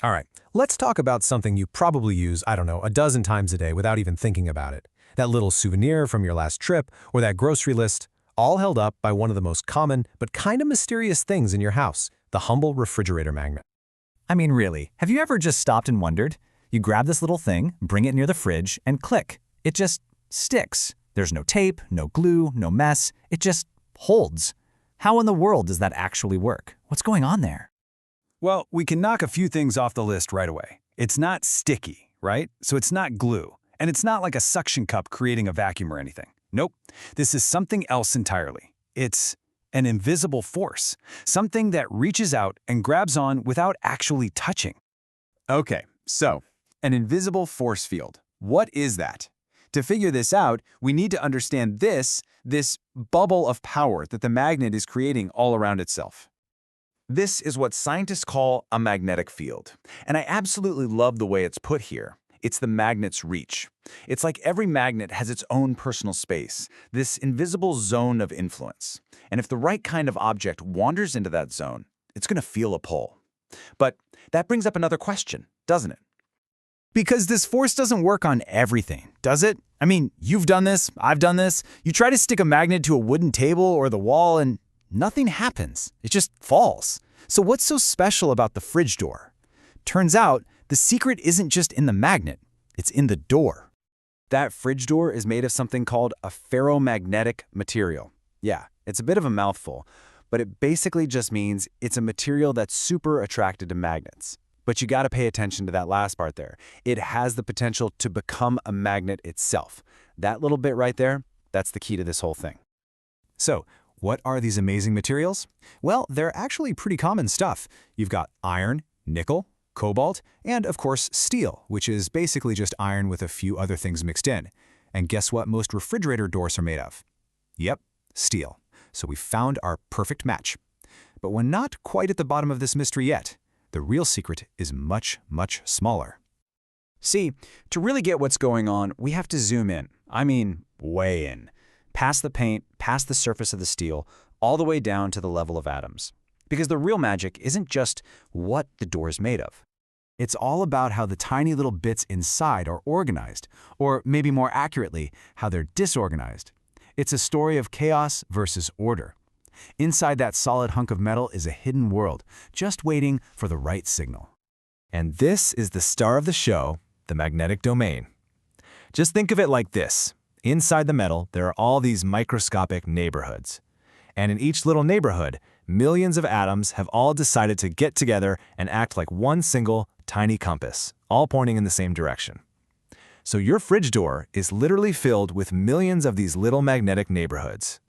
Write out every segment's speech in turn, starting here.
All right, let's talk about something you probably use, I don't know, a dozen times a day without even thinking about it. That little souvenir from your last trip or that grocery list, all held up by one of the most common but kind of mysterious things in your house, the humble refrigerator magnet. I mean, really, have you ever just stopped and wondered? You grab this little thing, bring it near the fridge, and click. It just sticks. There's no tape, no glue, no mess. It just holds. How in the world does that actually work? What's going on there? Well, we can knock a few things off the list right away. It's not sticky, right? So it's not glue. And it's not like a suction cup creating a vacuum or anything. Nope. This is something else entirely. It's an invisible force, something that reaches out and grabs on without actually touching. Okay, so an invisible force field. What is that? To figure this out, we need to understand this bubble of power that the magnet is creating all around itself. This is what scientists call a magnetic field, and I absolutely love the way it's put here. It's the magnet's reach. It's like every magnet has its own personal space, this invisible zone of influence. And if the right kind of object wanders into that zone, it's going to feel a pull. But that brings up another question, doesn't it? Because this force doesn't work on everything, does it? I mean, you've done this, I've done this. You try to stick a magnet to a wooden table or the wall and nothing happens. It just falls. So what's so special about the fridge door? Turns out, the secret isn't just in the magnet, it's in the door. That fridge door is made of something called a ferromagnetic material. Yeah, it's a bit of a mouthful, but it basically just means it's a material that's super attracted to magnets. But you gotta pay attention to that last part there. It has the potential to become a magnet itself. That little bit right there, that's the key to this whole thing. So, what are these amazing materials? Well, they're actually pretty common stuff. You've got iron, nickel, cobalt, and of course steel, which is basically just iron with a few other things mixed in. And guess what most refrigerator doors are made of? Yep, steel. So we found our perfect match. But we're not quite at the bottom of this mystery yet. The real secret is much, much smaller. See, to really get what's going on, we have to zoom in. I mean, way in. Past the paint, past the surface of the steel, all the way down to the level of atoms. Because the real magic isn't just what the door is made of. It's all about how the tiny little bits inside are organized, or maybe more accurately, how they're disorganized. It's a story of chaos versus order. Inside that solid hunk of metal is a hidden world, just waiting for the right signal. And this is the star of the show, the magnetic domain. Just think of it like this. Inside the metal, there are all these microscopic neighborhoods. And in each little neighborhood, millions of atoms have all decided to get together and act like one single, tiny compass, all pointing in the same direction. So your fridge door is literally filled with millions of these little magnetic neighborhoods.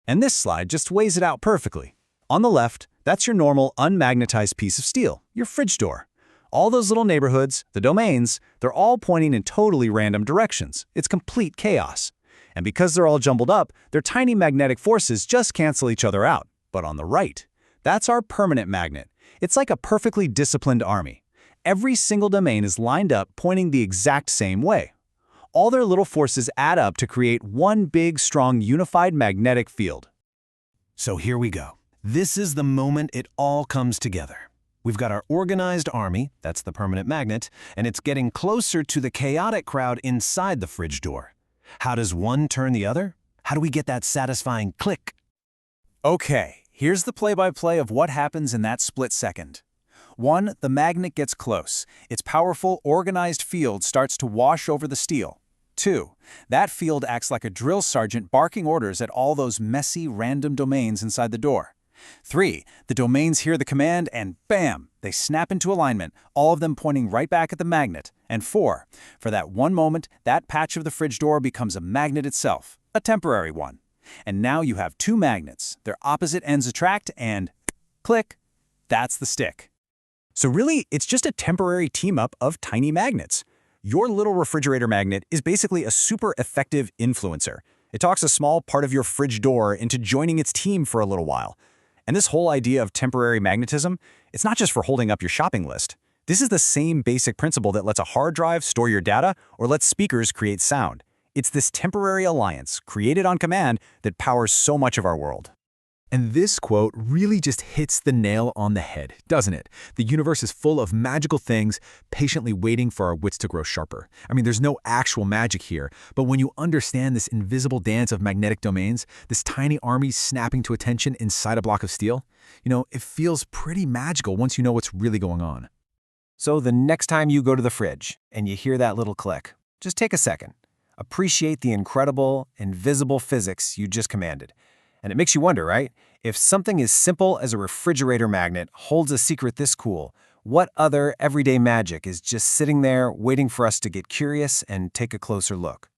And this slide just weighs it out perfectly. On the left, that's your normal unmagnetized piece of steel, your fridge door. All those little neighborhoods, the domains, they're all pointing in totally random directions. It's complete chaos. And because they're all jumbled up, their tiny magnetic forces just cancel each other out. But on the right, that's our permanent magnet. It's like a perfectly disciplined army. Every single domain is lined up pointing the exact same way. All their little forces add up to create one big, strong, unified magnetic field. So here we go. This is the moment it all comes together. We've got our organized army, that's the permanent magnet, and it's getting closer to the chaotic crowd inside the fridge door. How does one turn the other? How do we get that satisfying click? Okay, here's the play-by-play of what happens in that split second. 1, the magnet gets close. Its powerful, organized field starts to wash over the steel. 2, that field acts like a drill sergeant barking orders at all those messy, random domains inside the door. 3, the domains hear the command and bam, they snap into alignment, all of them pointing right back at the magnet. And 4, for that one moment, that patch of the fridge door becomes a magnet itself, a temporary one. And now you have two magnets, their opposite ends attract and click, that's the stick. So really, it's just a temporary team-up of tiny magnets. Your little refrigerator magnet is basically a super effective influencer. It talks a small part of your fridge door into joining its team for a little while. And this whole idea of temporary magnetism, it's not just for holding up your shopping list. This is the same basic principle that lets a hard drive store your data or lets speakers create sound. It's this temporary alliance, created on command, that powers so much of our world. And this quote really just hits the nail on the head, doesn't it? The universe is full of magical things, patiently waiting for our wits to grow sharper. I mean, there's no actual magic here, but when you understand this invisible dance of magnetic domains, this tiny army snapping to attention inside a block of steel, it feels pretty magical once you know what's really going on. So the next time you go to the fridge and you hear that little click, just take a second. Appreciate the incredible, invisible physics you just commanded. And it makes you wonder, right? If something as simple as a refrigerator magnet holds a secret this cool, what other everyday magic is just sitting there waiting for us to get curious and take a closer look?